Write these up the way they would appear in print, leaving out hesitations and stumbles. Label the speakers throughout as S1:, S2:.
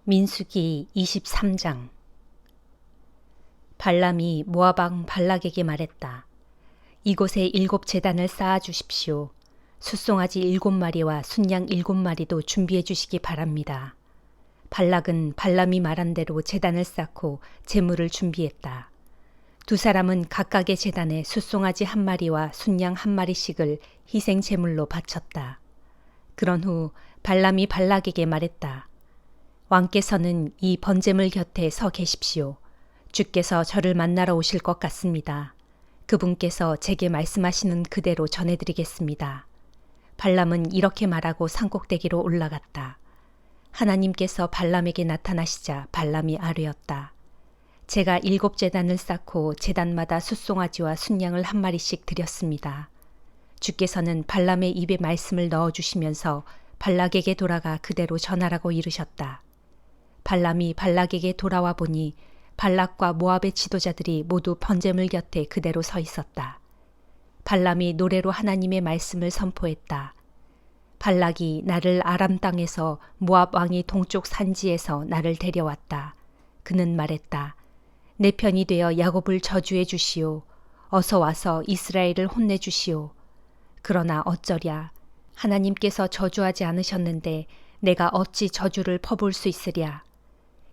S1: 민수기 23장. 발람이 모압 왕 발락에게 말했다. 이곳에 7 제단을 쌓아 주십시오. 숫송아지 7마리와 순양 7마리도 준비해 주시기 바랍니다. 발락은 발람이 말한 대로 제단을 쌓고 제물을 준비했다. 두 사람은 각각의 제단에 숫송아지 1마리와 순양 1마리씩을 희생 제물로 바쳤다. 그런 후 발람이 발락에게 말했다. 왕께서는 이 번제물 곁에 서 계십시오. 주께서 저를 만나러 오실 것 같습니다. 그분께서 제게 말씀하시는 그대로 전해드리겠습니다. 발람은 이렇게 말하고 산꼭대기로 올라갔다. 하나님께서 발람에게 나타나시자 발람이 아뢰었다. 제가 7 제단을 쌓고 제단마다 숫송아지와 순양을 1마리씩 드렸습니다. 주께서는 발람의 입에 말씀을 넣어주시면서 발락에게 돌아가 그대로 전하라고 이르셨다. 발람이 발락에게 돌아와 보니 발락과 모압의 지도자들이 모두 번제물 곁에 그대로 서 있었다. 발람이 노래로 하나님의 말씀을 선포했다. 발락이 나를 아람 땅에서 모압 왕이 동쪽 산지에서 나를 데려왔다. 그는 말했다. 내 편이 되어 야곱을 저주해 주시오. 어서 와서 이스라엘을 혼내 주시오. 그러나 어쩌랴. 하나님께서 저주하지 않으셨는데 내가 어찌 저주를 퍼부을 수 있으랴.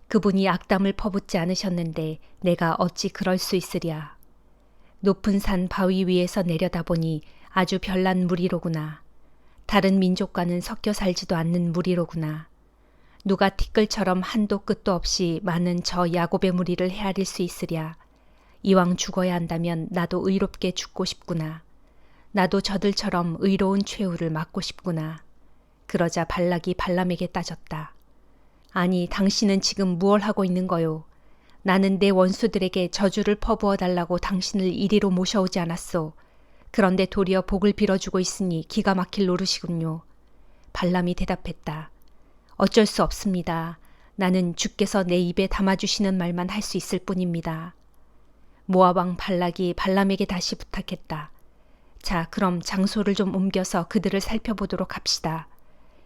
S1: 그분이 악담을 퍼붓지 않으셨는데 내가 어찌 그럴 수 있으랴. 높은 산 바위 위에서 내려다보니 아주 별난 무리로구나. 다른 민족과는 섞여 살지도 않는 무리로구나. 누가 티끌처럼 한도 끝도 없이 많은 저 야곱의 무리를 헤아릴 수 있으랴. 이왕 죽어야 한다면 나도 의롭게 죽고 싶구나. 나도 저들처럼 의로운 최후를 맞고 싶구나. 그러자 발락이 발람에게 따졌다. 아니, 당신은 지금 무얼 하고 있는 거요? 나는 내 원수들에게 저주를 퍼부어 달라고 당신을 이리로 모셔오지 않았소. 그런데 도리어 복을 빌어주고 있으니 기가 막힐 노릇이군요. 발람이 대답했다. 어쩔 수 없습니다. 나는 주께서 내 입에 담아주시는 말만 할 수 있을 뿐입니다. 모압 왕 발락이 발람에게 다시 부탁했다. 자, 그럼 장소를 좀 옮겨서 그들을 살펴보도록 합시다.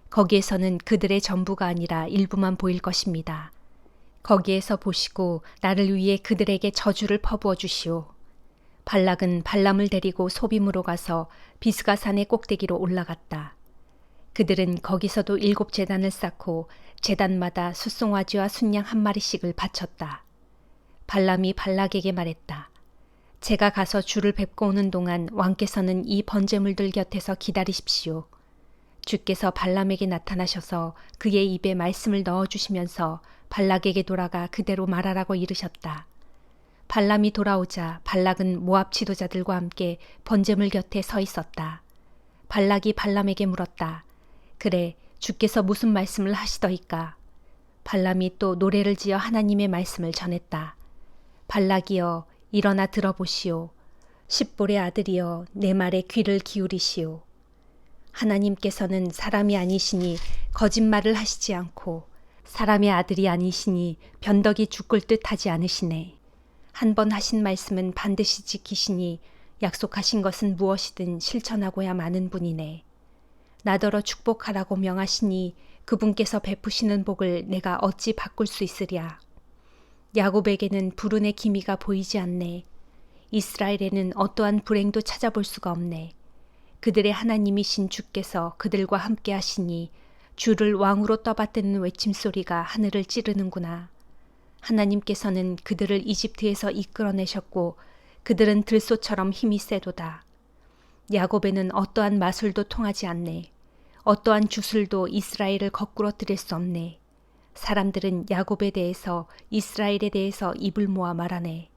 S1: 거기에서는 그들의 전부가 아니라 일부만 보일 것입니다. 거기에서 보시고 나를 위해 그들에게 저주를 퍼부어 주시오. 발락은 발람을 데리고 소빔으로 가서 비스가 산의 꼭대기로 올라갔다. 그들은 거기서도 7 제단을 쌓고 제단마다 숫송아지와 순양 1마리씩을 바쳤다. 발람이 발락에게 말했다. 제가 가서 주를 뵙고 오는 동안 왕께서는 이 번제물들 곁에서 기다리십시오. 주께서 발람에게 나타나셔서 그의 입에 말씀을 넣어주시면서 발락에게 돌아가 그대로 말하라고 이르셨다. 발람이 돌아오자 발락은 모압 지도자들과 함께 번제물 곁에 서 있었다. 발락이 발람에게 물었다. 그래, 주께서 무슨 말씀을 하시더이까? 발람이 또 노래를 지어 하나님의 말씀을 전했다. 발락이여, 일어나 들어보시오. 십볼의 아들이여, 내 말에 귀를 기울이시오. 하나님께서는 사람이 아니시니 거짓말을 하시지 않고 사람의 아들이 아니시니 변덕이 죽을 듯 하지 않으시네. 한 번 하신 말씀은 반드시 지키시니 약속하신 것은 무엇이든 실천하고야 마는 분이네. 나더러 축복하라고 명하시니 그분께서 베푸시는 복을 내가 어찌 바꿀 수 있으랴. 야곱에게는 불운의 기미가 보이지 않네. 이스라엘에는 어떠한 불행도 찾아볼 수가 없네. 그들의 하나님이신 주께서 그들과 함께 하시니 주를 왕으로 떠받드는 외침소리가 하늘을 찌르는구나. 하나님께서는 그들을 이집트에서 이끌어내셨고 그들은 들소처럼 힘이 세도다. 야곱에는 어떠한 마술도 통하지 않네. 어떠한 주술도 이스라엘을 거꾸러뜨릴 수 없네. 사람들은 야곱에 대해서 이스라엘에 대해서 입을 모아 말하네.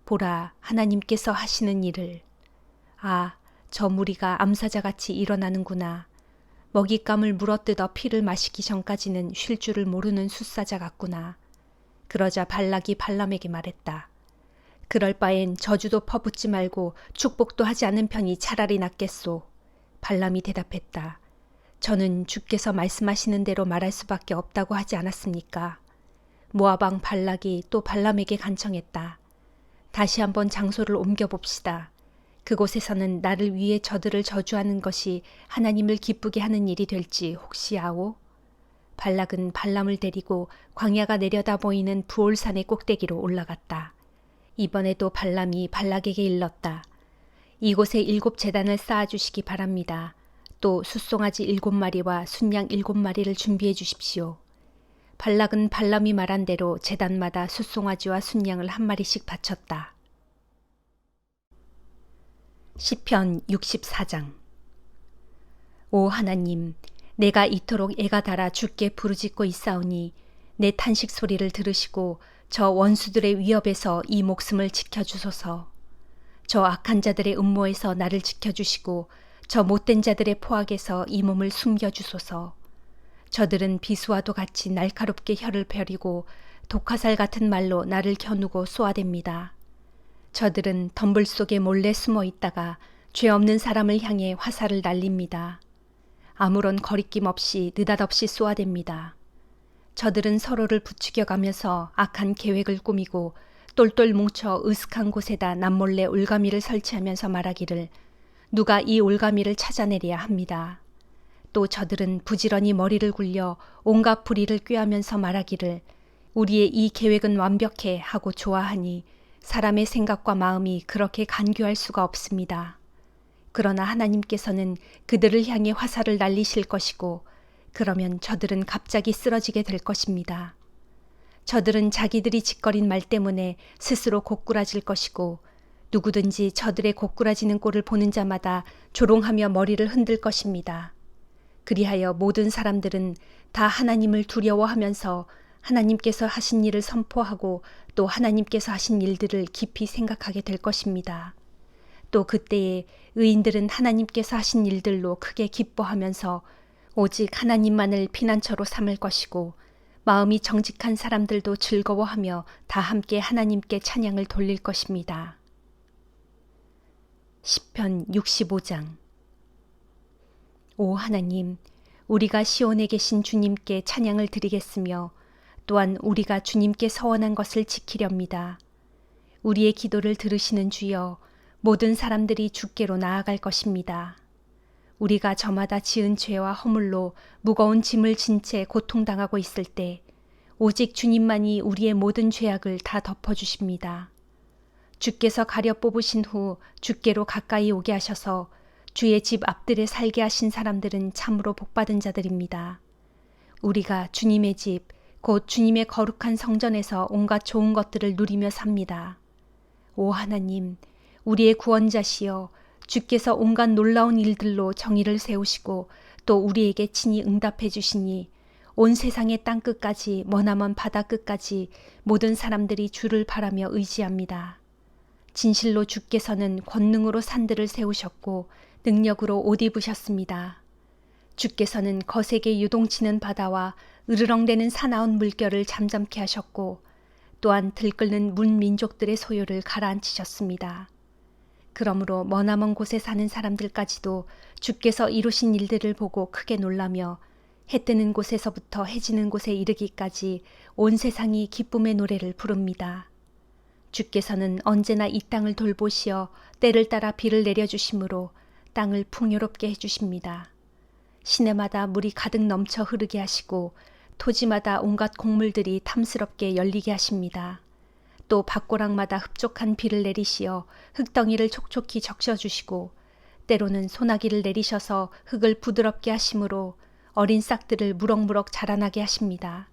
S1: 보라, 하나님께서 하시는 일을. 아, 저 무리가 암사자같이 일어나는구나. 먹잇감을 물어뜯어 피를 마시기 전까지는 쉴 줄을 모르는 숫사자 같구나. 그러자 발락이 발람에게 말했다. 그럴 바엔 저주도 퍼붓지 말고 축복도 하지 않은 편이 차라리 낫겠소. 발람이 대답했다. 저는 주께서 말씀하시는 대로 말할 수밖에 없다고 하지 않았습니까? 모압 왕 발락이 또 발람에게 간청했다. 다시 한번 장소를 옮겨봅시다. 그곳에서는 나를 위해 저들을 저주하는 것이 하나님을 기쁘게 하는 일이 될지 혹시 아오? 발락은 발람을 데리고 광야가 내려다 보이는 부올산의 꼭대기로 올라갔다. 이번에도 발람이 발락에게 일렀다. 이곳에 7 제단을 쌓아주시기 바랍니다. 또 숫송아지 7마리와 순양 7마리를 준비해 주십시오. 발락은 발람이 말한 대로 제단마다 숫송아지와 순양을 1마리씩 바쳤다. 시편 64장. 오 하나님, 내가 이토록 애가 달아 주께 부르짖고 있사오니 내 탄식 소리를 들으시고 저 원수들의 위협에서 이 목숨을 지켜주소서. 저 악한 자들의 음모에서 나를 지켜주시고 저 못된 자들의 포악에서 이 몸을 숨겨주소서. 저들은 비수와도 같이 날카롭게 혀를 펴리고 독화살 같은 말로 나를 겨누고 쏘아댑니다. 저들은 덤불 속에 몰래 숨어 있다가 죄 없는 사람을 향해 화살을 날립니다. 아무런 거리낌 없이 느닷없이 쏘아댑니다. 저들은 서로를 부추겨가면서 악한 계획을 꾸미고 똘똘 뭉쳐 으슥한 곳에다 남몰래 올가미를 설치하면서 말하기를 누가 이 올가미를 찾아내려야 합니다. 또 저들은 부지런히 머리를 굴려 온갖 불의를 꾀하면서 말하기를 우리의 이 계획은 완벽해 하고 좋아하니 사람의 생각과 마음이 그렇게 간교할 수가 없습니다. 그러나 하나님께서는 그들을 향해 화살을 날리실 것이고 그러면 저들은 갑자기 쓰러지게 될 것입니다. 저들은 자기들이 짓거린 말 때문에 스스로 고꾸라질 것이고 누구든지 저들의 고꾸라지는 꼴을 보는 자마다 조롱하며 머리를 흔들 것입니다. 그리하여 모든 사람들은 다 하나님을 두려워하면서 하나님께서 하신 일을 선포하고 또 하나님께서 하신 일들을 깊이 생각하게 될 것입니다. 또 그때에 의인들은 하나님께서 하신 일들로 크게 기뻐하면서 오직 하나님만을 피난처로 삼을 것이고 마음이 정직한 사람들도 즐거워하며 다 함께 하나님께 찬양을 돌릴 것입니다. 시편 65장. 오 하나님, 우리가 시온에 계신 주님께 찬양을 드리겠으며 또한 우리가 주님께 서원한 것을 지키렵니다. 우리의 기도를 들으시는 주여, 모든 사람들이 주께로 나아갈 것입니다. 우리가 저마다 지은 죄와 허물로 무거운 짐을 진 채 고통당하고 있을 때 오직 주님만이 우리의 모든 죄악을 다 덮어주십니다. 주께서 가려 뽑으신 후 주께로 가까이 오게 하셔서 주의 집 앞들에 살게 하신 사람들은 참으로 복받은 자들입니다. 우리가 주님의 집, 곧 주님의 거룩한 성전에서 온갖 좋은 것들을 누리며 삽니다. 오 하나님, 우리의 구원자시여, 주께서 온갖 놀라운 일들로 정의를 세우시고 또 우리에게 친히 응답해 주시니 온 세상의 땅끝까지 머나먼 바다 끝까지 모든 사람들이 주를 바라며 의지합니다. 진실로 주께서는 권능으로 산들을 세우셨고 능력으로 옷 입으셨습니다. 주께서는 거세게 유동치는 바다와 으르렁대는 사나운 물결을 잠잠케 하셨고 또한 들끓는 문민족들의 소요를 가라앉히셨습니다. 그러므로 머나먼 곳에 사는 사람들까지도 주께서 이루신 일들을 보고 크게 놀라며 해 뜨는 곳에서부터 해 지는 곳에 이르기까지 온 세상이 기쁨의 노래를 부릅니다. 주께서는 언제나 이 땅을 돌보시어 때를 따라 비를 내려주심으로 땅을 풍요롭게 해주십니다. 시내마다 물이 가득 넘쳐 흐르게 하시고 토지마다 온갖 곡물들이 탐스럽게 열리게 하십니다. 또 밭고랑마다 흡족한 비를 내리시어 흙덩이를 촉촉히 적셔주시고 때로는 소나기를 내리셔서 흙을 부드럽게 하심으로 어린 싹들을 무럭무럭 자라나게 하십니다.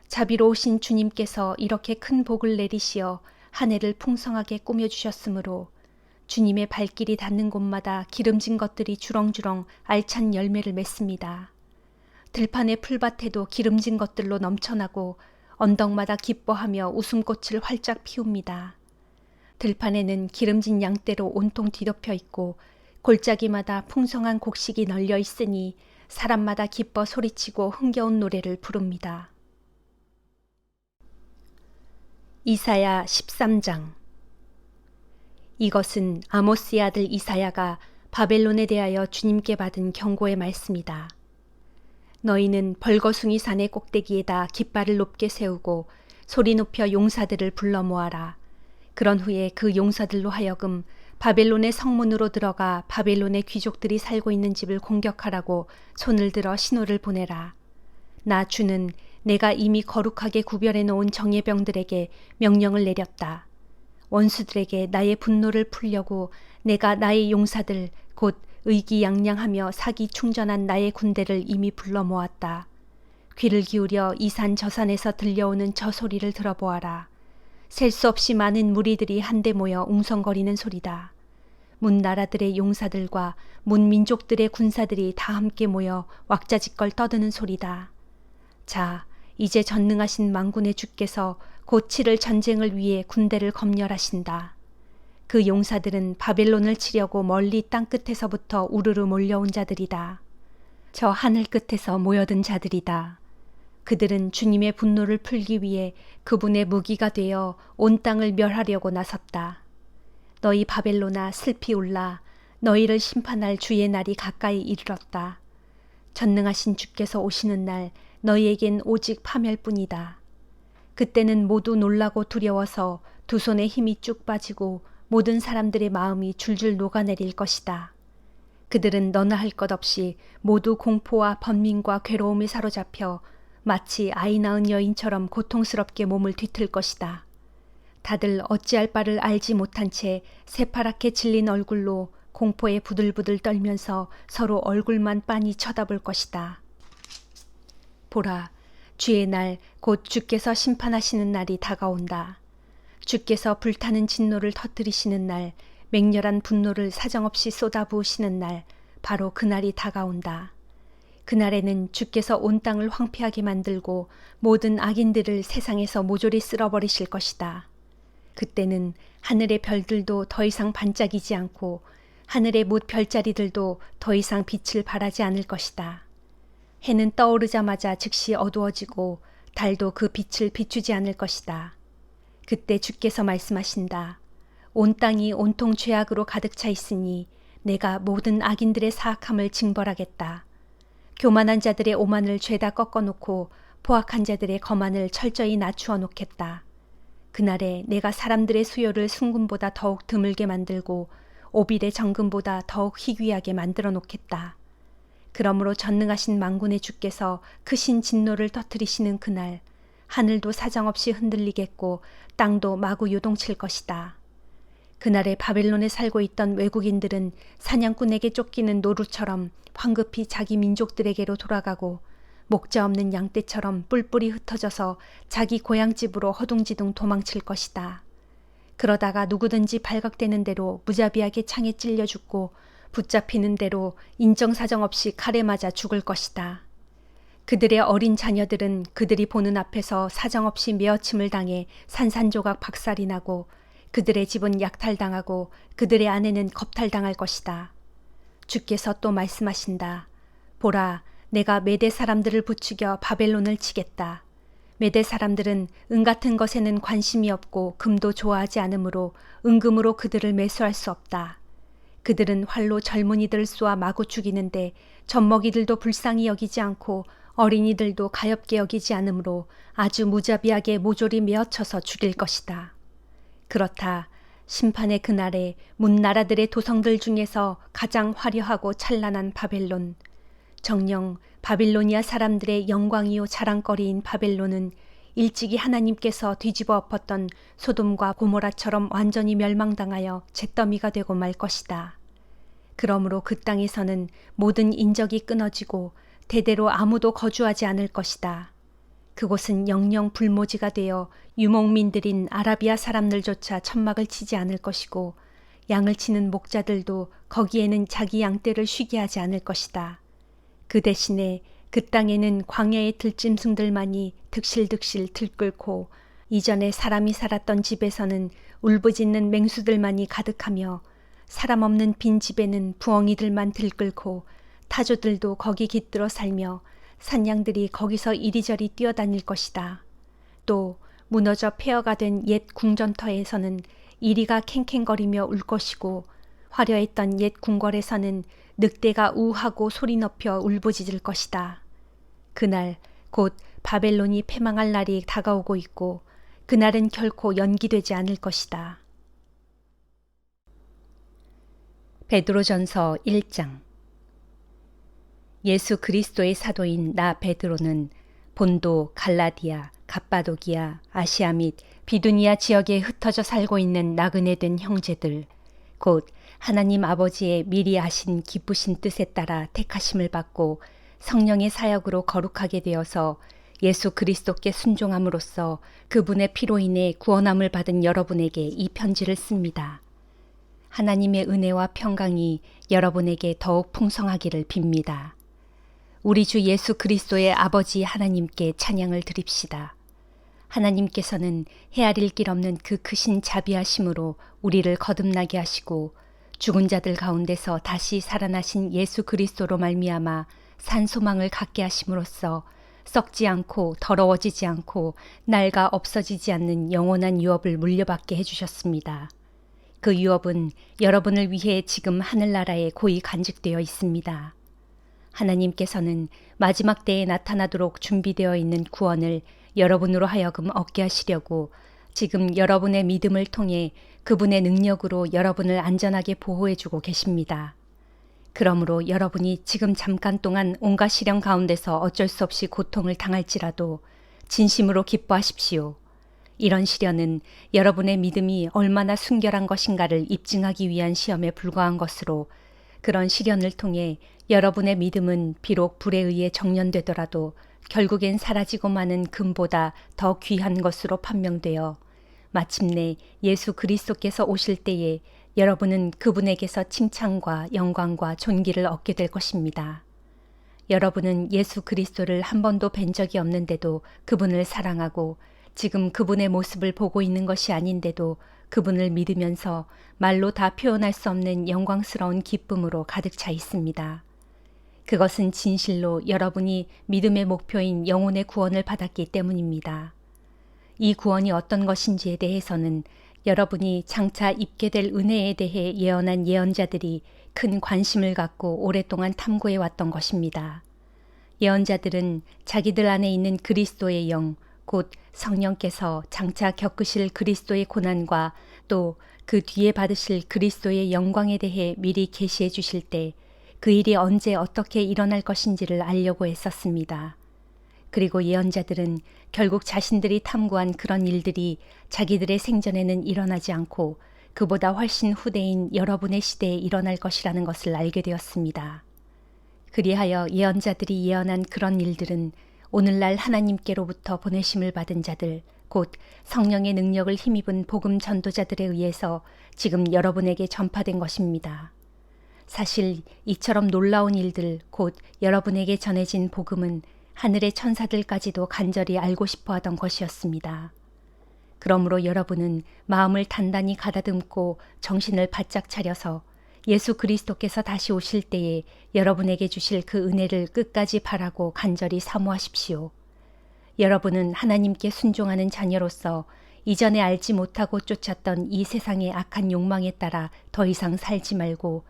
S1: 자비로우신 주님께서 이렇게 큰 복을 내리시어 한 해를 풍성하게 꾸며주셨으므로 주님의 발길이 닿는 곳마다 기름진 것들이 주렁주렁 알찬 열매를 맺습니다. 들판의 풀밭에도 기름진 것들로 넘쳐나고 언덕마다 기뻐하며 웃음꽃을 활짝 피웁니다. 들판에는 기름진 양떼로 온통 뒤덮여 있고 골짜기마다 풍성한 곡식이 널려 있으니 사람마다 기뻐 소리치고 흥겨운 노래를 부릅니다. 이사야 13장. 이것은 아모스의 아들 이사야가 바벨론에 대하여 주님께 받은 경고의 말씀이다. 너희는 벌거숭이 산의 꼭대기에다 깃발을 높게 세우고 소리 높여 용사들을 불러 모아라. 그런 후에 그 용사들로 하여금 바벨론의 성문으로 들어가 바벨론의 귀족들이 살고 있는 집을 공격하라고 손을 들어 신호를 보내라. 나 주는 내가 이미 거룩하게 구별해 놓은 정예병들에게 명령을 내렸다. 원수들에게 나의 분노를 풀려고 내가 나의 용사들 곧 의기양양하며 사기 충전한 나의 군대를 이미 불러 모았다. 귀를 기울여 이 산 저 산에서 들려오는 저 소리를 들어보아라. 셀 수 없이 많은 무리들이 한데 모여 웅성거리는 소리다. 문 나라들의 용사들과 문 민족들의 군사들이 다 함께 모여 왁자지껄 떠드는 소리다. 자, 이제 전능하신 만군의 주께서 곧 치를 전쟁을 위해 군대를 검열하신다. 그 용사들은 바벨론을 치려고 멀리 땅끝에서부터 우르르 몰려온 자들이다. 저 하늘 끝에서 모여든 자들이다. 그들은 주님의 분노를 풀기 위해 그분의 무기가 되어 온 땅을 멸하려고 나섰다. 너희 바벨론아 슬피 울라. 너희를 심판할 주의 날이 가까이 이르렀다. 전능하신 주께서 오시는 날 너희에겐 오직 파멸뿐이다. 그때는 모두 놀라고 두려워서 두 손에 힘이 쭉 빠지고 모든 사람들의 마음이 줄줄 녹아내릴 것이다. 그들은 너나 할 것 없이 모두 공포와 번민과 괴로움에 사로잡혀 마치 아이 낳은 여인처럼 고통스럽게 몸을 뒤틀 것이다. 다들 어찌할 바를 알지 못한 채 새파랗게 질린 얼굴로 공포에 부들부들 떨면서 서로 얼굴만 빤히 쳐다볼 것이다. 보라, 주의 날 곧 주께서 심판하시는 날이 다가온다. 주께서 불타는 진노를 터뜨리시는 날, 맹렬한 분노를 사정없이 쏟아부으시는 날, 바로 그날이 다가온다. 그날에는 주께서 온 땅을 황폐하게 만들고 모든 악인들을 세상에서 모조리 쓸어버리실 것이다. 그때는 하늘의 별들도 더 이상 반짝이지 않고 하늘의 못 별자리들도 더 이상 빛을 발하지 않을 것이다. 해는 떠오르자마자 즉시 어두워지고 달도 그 빛을 비추지 않을 것이다. 그때 주께서 말씀하신다. 온 땅이 온통 죄악으로 가득 차 있으니 내가 모든 악인들의 사악함을 징벌하겠다. 교만한 자들의 오만을 죄다 꺾어놓고 포악한 자들의 거만을 철저히 낮추어 놓겠다. 그날에 내가 사람들의 수요를 순금보다 더욱 드물게 만들고 오빌의 정금보다 더욱 희귀하게 만들어 놓겠다. 그러므로 전능하신 만군의 주께서 크신 진노를 터뜨리시는 그날 하늘도 사정없이 흔들리겠고 땅도 마구 요동칠 것이다. 그날에 바벨론에 살고 있던 외국인들은 사냥꾼에게 쫓기는 노루처럼 황급히 자기 민족들에게로 돌아가고 목자 없는 양떼처럼 뿔뿔이 흩어져서 자기 고향집으로 허둥지둥 도망칠 것이다. 그러다가 누구든지 발각되는 대로 무자비하게 창에 찔려 죽고 붙잡히는 대로 인정사정 없이 칼에 맞아 죽을 것이다. 그들의 어린 자녀들은 그들이 보는 앞에서 사정없이 메어침을 당해 산산조각 박살이 나고 그들의 집은 약탈당하고 그들의 아내는 겁탈당할 것이다. 주께서 또 말씀하신다. 보라, 내가 메대 사람들을 부추겨 바벨론을 치겠다. 메대 사람들은 은 같은 것에는 관심이 없고 금도 좋아하지 않으므로 은금으로 그들을 매수할 수 없다. 그들은 활로 젊은이들을 쏘아 마구 죽이는데 젖먹이들도 불쌍히 여기지 않고 어린이들도 가엾게 여기지 않으므로 아주 무자비하게 모조리 메어쳐서 죽일 것이다. 그렇다. 심판의 그날에 문 나라들의 도성들 중에서 가장 화려하고 찬란한 바벨론, 정녕 바빌로니아 사람들의 영광이요 자랑거리인 바벨론은 일찍이 하나님께서 뒤집어 엎었던 소돔과 고모라처럼 완전히 멸망당하여 잿더미가 되고 말 것이다. 그러므로 그 땅에서는 모든 인적이 끊어지고 대대로 아무도 거주하지 않을 것이다. 그곳은 영영 불모지가 되어 유목민들인 아라비아 사람들조차 천막을 치지 않을 것이고 양을 치는 목자들도 거기에는 자기 양떼를 쉬게 하지 않을 것이다. 그 대신에 그 땅에는 광야의 들짐승들만이 득실득실 들끓고 이전에 사람이 살았던 집에서는 울부짖는 맹수들만이 가득하며 사람 없는 빈 집에는 부엉이들만 들끓고 타조들도 거기 깃들어 살며 산양들이 거기서 이리저리 뛰어다닐 것이다. 또 무너져 폐허가 된 옛 궁전터에서는 이리가 캥캥거리며 울 것이고 화려했던 옛 궁궐에서는 늑대가 우하고 소리 높여 울부짖을 것이다. 그날 곧 바벨론이 패망할 날이 다가오고 있고 그날은 결코 연기되지 않을 것이다. 베드로전서 1장. 예수 그리스도의 사도인 나 베드로는 본도, 갈라디아, 갑바도기아, 아시아 및 비두니아 지역에 흩어져 살고 있는 나그네된 형제들, 곧 하나님 아버지의 미리 아신 기쁘신 뜻에 따라 택하심을 받고 성령의 사역으로 거룩하게 되어서 예수 그리스도께 순종함으로써 그분의 피로 인해 구원함을 받은 여러분에게 이 편지를 씁니다. 하나님의 은혜와 평강이 여러분에게 더욱 풍성하기를 빕니다. 우리 주 예수 그리스도의 아버지 하나님께 찬양을 드립시다. 하나님께서는 헤아릴 길 없는 그 크신 자비하심으로 우리를 거듭나게 하시고 죽은 자들 가운데서 다시 살아나신 예수 그리스도로 말미암아 산 소망을 갖게 하심으로써 썩지 않고 더러워지지 않고 낡아 없어지지 않는 영원한 유업을 물려받게 해주셨습니다. 그 유업은 여러분을 위해 지금 하늘나라에 고이 간직되어 있습니다. 하나님께서는 마지막 때에 나타나도록 준비되어 있는 구원을 여러분으로 하여금 얻게 하시려고 지금 여러분의 믿음을 통해 그분의 능력으로 여러분을 안전하게 보호해주고 계십니다. 그러므로 여러분이 지금 잠깐 동안 온갖 시련 가운데서 어쩔 수 없이 고통을 당할지라도 진심으로 기뻐하십시오. 이런 시련은 여러분의 믿음이 얼마나 순결한 것인가를 입증하기 위한 시험에 불과한 것으로 그런 시련을 통해 여러분의 믿음은 비록 불에 의해 정련되더라도 결국엔 사라지고 마는 금보다 더 귀한 것으로 판명되어 마침내 예수 그리스도께서 오실 때에 여러분은 그분에게서 칭찬과 영광과 존귀를 얻게 될 것입니다. 여러분은 예수 그리스도를 한 번도 뵌 적이 없는데도 그분을 사랑하고 지금 그분의 모습을 보고 있는 것이 아닌데도 그분을 믿으면서 말로 다 표현할 수 없는 영광스러운 기쁨으로 가득 차 있습니다. 그것은 진실로 여러분이 믿음의 목표인 영혼의 구원을 받았기 때문입니다. 이 구원이 어떤 것인지에 대해서는 여러분이 장차 입게 될 은혜에 대해 예언한 예언자들이 큰 관심을 갖고 오랫동안 탐구해 왔던 것입니다. 예언자들은 자기들 안에 있는 그리스도의 영, 곧 성령께서 장차 겪으실 그리스도의 고난과 또 그 뒤에 받으실 그리스도의 영광에 대해 미리 계시해 주실 때 그 일이 언제 어떻게 일어날 것인지를 알려고 애썼습니다. 그리고 예언자들은 결국 자신들이 탐구한 그런 일들이 자기들의 생전에는 일어나지 않고 그보다 훨씬 후대인 여러분의 시대에 일어날 것이라는 것을 알게 되었습니다. 그리하여 예언자들이 예언한 그런 일들은 오늘날 하나님께로부터 보내심을 받은 자들, 곧 성령의 능력을 힘입은 복음 전도자들에 의해서 지금 여러분에게 전파된 것입니다. 사실 이처럼 놀라운 일들, 곧 여러분에게 전해진 복음은 하늘의 천사들까지도 간절히 알고 싶어 하던 것이었습니다. 그러므로 여러분은 마음을 단단히 가다듬고 정신을 바짝 차려서 예수 그리스도께서 다시 오실 때에 여러분에게 주실 그 은혜를 끝까지 바라고 간절히 사모하십시오. 여러분은 하나님께 순종하는 자녀로서 이전에 알지 못하고 쫓았던 이 세상의 악한 욕망에 따라 더 이상 살지 말고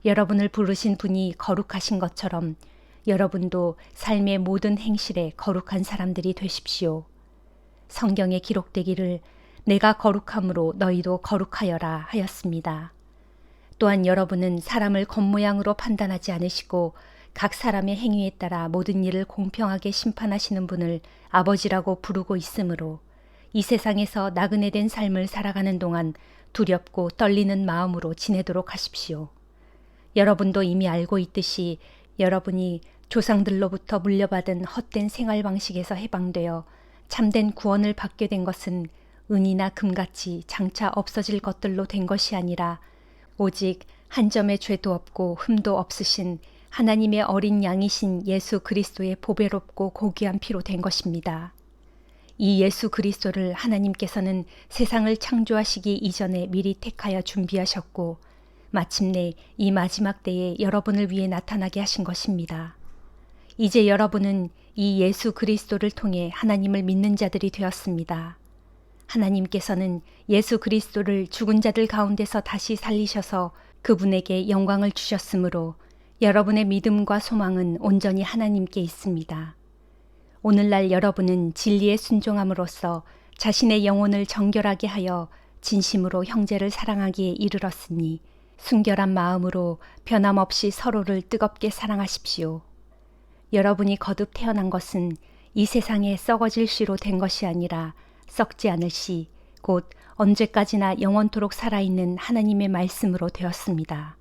S1: 여러분을 부르신 분이 거룩하신 것처럼 여러분도 삶의 모든 행실에 거룩한 사람들이 되십시오. 성경에 기록되기를 내가 거룩함으로 너희도 거룩하여라 하였습니다. 또한 여러분은 사람을 겉모양으로 판단하지 않으시고 각 사람의 행위에 따라 모든 일을 공평하게 심판하시는 분을 아버지라고 부르고 있으므로 이 세상에서 나그네된 삶을 살아가는 동안 두렵고 떨리는 마음으로 지내도록 하십시오. 여러분도 이미 알고 있듯이 여러분이 조상들로부터 물려받은 헛된 생활 방식에서 해방되어 참된 구원을 받게 된 것은 은이나 금같이 장차 없어질 것들로 된 것이 아니라 오직 한 점의 죄도 없고 흠도 없으신 하나님의 어린 양이신 예수 그리스도의 보배롭고 고귀한 피로 된 것입니다. 이 예수 그리스도를 하나님께서는 세상을 창조하시기 이전에 미리 택하여 준비하셨고 마침내 이 마지막 때에 여러분을 위해 나타나게 하신 것입니다. 이제 여러분은 이 예수 그리스도를 통해 하나님을 믿는 자들이 되었습니다. 하나님께서는 예수 그리스도를 죽은 자들 가운데서 다시 살리셔서 그분에게 영광을 주셨으므로 여러분의 믿음과 소망은 온전히 하나님께 있습니다. 오늘날 여러분은 진리에 순종함으로써 자신의 영혼을 정결하게 하여 진심으로 형제를 사랑하기에 이르렀으니 순결한 마음으로 변함없이 서로를 뜨겁게 사랑하십시오. 여러분이 거듭 태어난 것은 이 세상에 썩어질 씨로 된 것이 아니라 썩지 않을 씨, 곧 언제까지나 영원토록 살아있는 하나님의 말씀으로 되었습니다.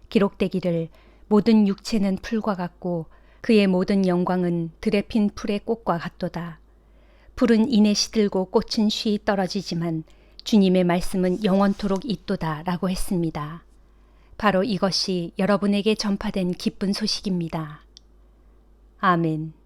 S1: 기록되기를 모든 육체는 풀과 같고 그의 모든 영광은 들에 핀 풀의 꽃과 같도다. 풀은 이내 시들고 꽃은 쉬이 떨어지지만 주님의 말씀은 영원토록 있도다 라고 했습니다. 바로 이것이 여러분에게 전파된 기쁜 소식입니다. 아멘.